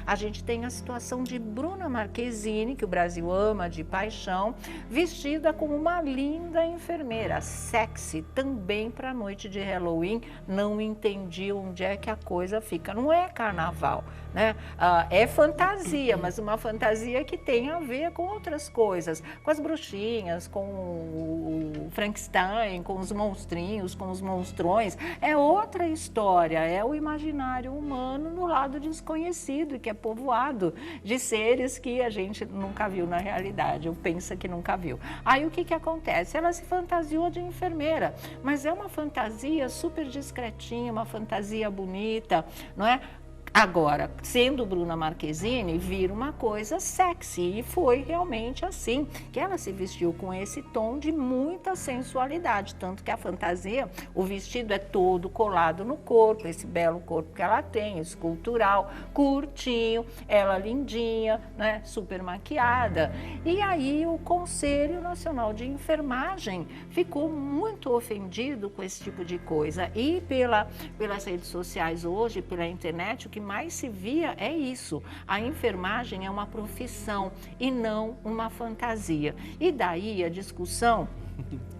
a gente tem a situação de Bruna Marquezine, que o Brasil ama de paixão, vestida como uma linda enfermeira, sexy, também para a noite de Halloween. Não entendi onde é que a coisa fica. Não é carnaval, né? É fantasia, mas uma fantasia que tem a ver com outras coisas, com as bruxinhas, com o Frankenstein, com os monstrinhos, com os monstrões. É outra história, é o imaginário humano no lado desconhecido, que é povoado de seres que a gente nunca viu na realidade, ou pensa que nunca viu. Aí o que que acontece? Ela se fantasiou de enfermeira, mas é uma fantasia super discretinha, uma fantasia bonita, não é? Agora, sendo Bruna Marquezine, vira uma coisa sexy, e foi realmente assim, que ela se vestiu com esse tom de muita sensualidade, tanto que a fantasia, o vestido é todo colado no corpo, esse belo corpo que ela tem, escultural, curtinho, ela lindinha, né, super maquiada. E aí o Conselho Nacional de Enfermagem ficou muito ofendido com esse tipo de coisa, e pelas redes sociais hoje, pela internet, o que mais se via é isso. A enfermagem é uma profissão e não uma fantasia. E daí a discussão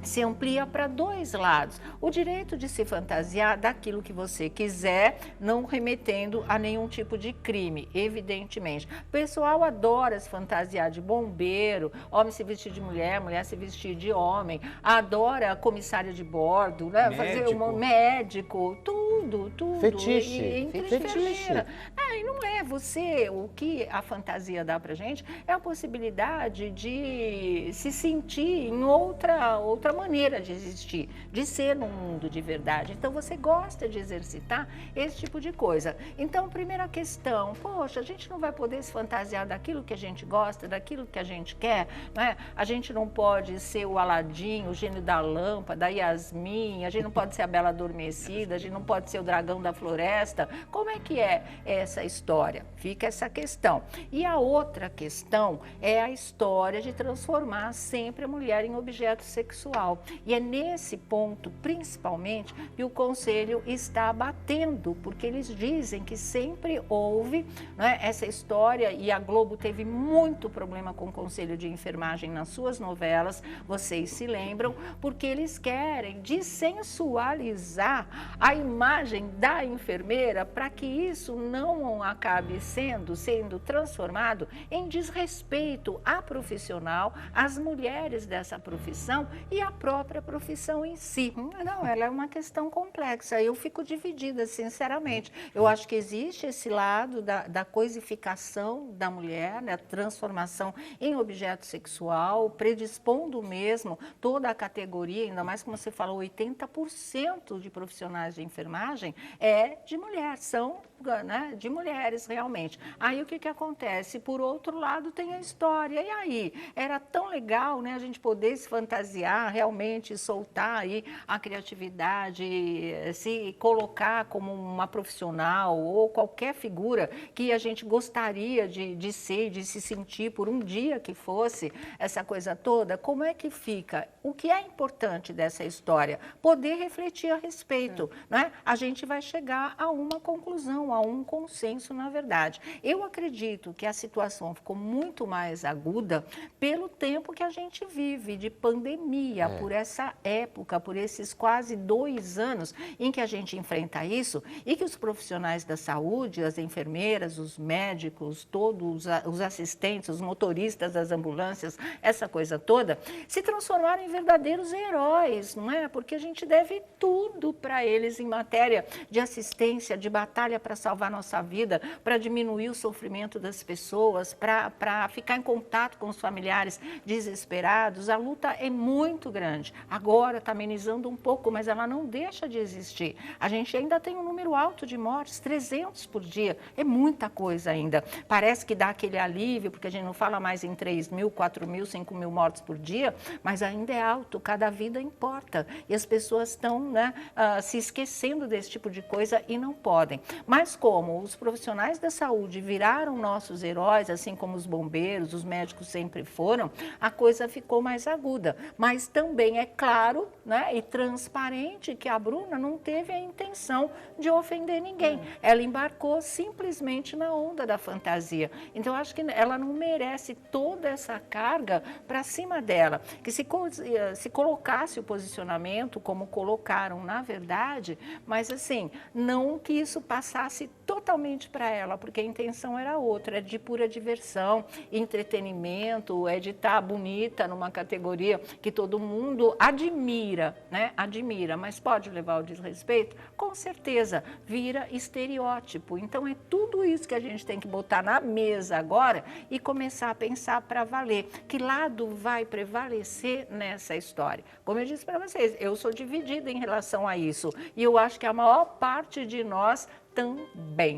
se amplia para dois lados. O direito de se fantasiar daquilo que você quiser, não remetendo a nenhum tipo de crime, evidentemente. O pessoal adora se fantasiar de bombeiro, homem se vestir de mulher, mulher se vestir de homem, adora comissária de bordo, né? Fazer um médico, tudo. Fetiche. Enfermeira. E não é você, o que a fantasia dá pra gente é a possibilidade de se sentir em outra maneira de existir, de ser num mundo de verdade. Então você gosta de exercitar esse tipo de coisa. Então, primeira questão, poxa, a gente não vai poder se fantasiar daquilo que a gente gosta, daquilo que a gente quer, né? A gente não pode ser o Aladim, o gênio da lâmpada, a Yasmin, a gente não pode ser a Bela Adormecida, a gente não pode ser o dragão da floresta. Como é que é essa história? Fica essa questão. E a outra questão é a história de transformar sempre a mulher em objeto sexual. E é nesse ponto, principalmente, que o Conselho está batendo, porque eles dizem que sempre houve, né, essa história, e a Globo teve muito problema com o Conselho de Enfermagem nas suas novelas, vocês se lembram, porque eles querem dessensualizar a imagem da enfermeira para que isso não acabe sendo transformado em desrespeito à profissional, às mulheres dessa profissão e à própria profissão em si. Não, ela é uma questão complexa. Eu fico dividida, sinceramente. Eu acho que existe esse lado da coisificação da mulher, né, transformação em objeto sexual, predispondo mesmo toda a categoria, ainda mais como você falou, 80% de profissionais de enfermagem é de mulher, são, né, de mulheres realmente. Aí o que acontece? Por outro lado tem a história. E aí? Era tão legal, né, a gente poder se fantasiar, realmente soltar aí a criatividade, se colocar como uma profissional ou qualquer figura que a gente gostaria de ser, de se sentir por um dia que fosse essa coisa toda. Como é que fica? O que é importante dessa história? Poder refletir a respeito, né? A gente vai chegar a uma conclusão, a um consenso, na verdade. Eu acredito que a situação ficou muito mais aguda pelo tempo que a gente vive de pandemia, por essa época, por esses quase 2 anos em que a gente enfrenta isso, e que os profissionais da saúde, as enfermeiras, os médicos, todos os assistentes, os motoristas das ambulâncias, essa coisa toda, se transformaram em verdadeiros heróis, não é? Porque a gente deve tudo para eles em matéria de assistência, de batalha para salvar nossa vida, para diminuir o sofrimento das pessoas, para ficar em contato com os familiares desesperados. A luta é muito grande. Agora está amenizando um pouco, mas ela não deixa de existir. A gente ainda tem um número alto de mortes, 300 por dia. É muita coisa ainda. Parece que dá aquele alívio, porque a gente não fala mais em 3.000, 4.000, 5.000 mortes por dia, mas ainda é alto, cada vida importa. E as pessoas estão, né, se esquecendo desse tipo de coisa e não podem. Mas Mas como os profissionais da saúde viraram nossos heróis, assim como os bombeiros, os médicos sempre foram, a coisa ficou mais aguda. Mas também é claro, né, e transparente que a Bruna não teve a intenção de ofender ninguém. Ela embarcou simplesmente na onda da fantasia. Então, eu acho que ela não merece toda essa carga para cima dela. Que se colocasse o posicionamento, como colocaram na verdade, mas assim, não que isso passasse totalmente para ela, porque a intenção era outra, é de pura diversão, entretenimento, é de estar bonita numa categoria que todo mundo admira, né? Admira, mas pode levar ao desrespeito? Com certeza, vira estereótipo. Então é tudo isso que a gente tem que botar na mesa agora e começar a pensar para valer. Que lado vai prevalecer nessa história? Como eu disse para vocês, eu sou dividida em relação a isso e eu acho que a maior parte de nós também.